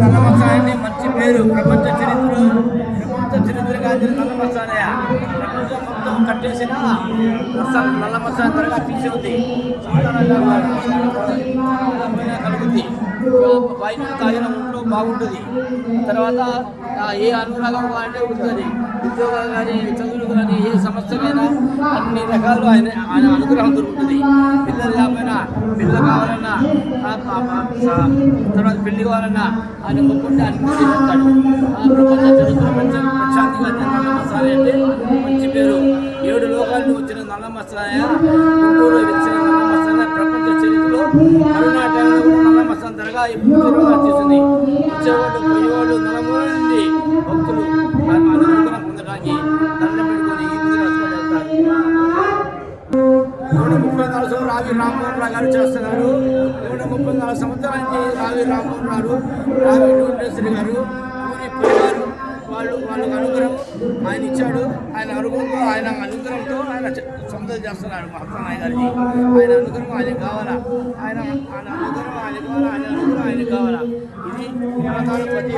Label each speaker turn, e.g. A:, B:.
A: నల్ల మస్తానని మంచి పేరు ప్రపంచ చరిత్ర కాదు నల్ల మస్తానయ్య. ప్రపంచం మొత్తం కట్టేసిన నల్ల మస్తాన్ త్వరగా తీసి ఉంది. కలుగుతుంది, వైద్యం తాగిన ఒంట్లో బాగుంటుంది. తర్వాత ఏ అనురాగం అంటే ఉంటుంది, ఉద్యోగాలు కానీ చదువులు కానీ ఏ సమస్యలైనా అన్ని రకాలు ఆయన అనుగ్రహం దొరుకుతుంది. పిల్లలు కాకపోయినా పిల్లలు కావాలన్నా తర్వాత పెళ్లి కావాలన్నా ఆయన మొక్కుంటే అన్ని చేస్తాడు. ప్రపంచ చరిత్ర ప్రశాంతిగా నల్ల మస్తానయ్య అంటే మంచి పేరు. 7 లోకాలను వచ్చిన నల్ల మస్తానయ్య, గుంటూరు వచ్చిన నల్ల మస్తానయ్య. ప్రపంచ చరిత్రలో కరోనా టైంలో కూడా నల్ల మస్తాన్ త్వరగా ఎప్పుడు చేసింది. వచ్చేవాళ్ళు పోయేవాళ్ళు నలుమూల నుండి భక్తులు అనుగ్రహం పొందడానికి దండం పెట్టుకొని ఈ ముందు వెళ్తారు. 134 సంవత్సరాలు రావి రామ్మోహన్ రావు గారు చేస్తున్నారు. 134 సంవత్సరాల నుంచి రావి రామ్మోహన్ రావు, రావి డూండేశ్వరి గారు, పూరి పరివారు వాళ్ళకి అనుగ్రహం ఆయన ఇచ్చాడు. ఆయన అనుగ్రహంతో ఆయన సొంతం చేస్తున్నాడు మస్తానయ్య గారికి. ఆయన అనుగ్రహం ఆయనకు కావాలా, ఆయన అనుగ్రహం ఆయనకు కావాలా, ఆయన అనుగ్రహం ఆయనకు కావాలా. ఇది ప్రతి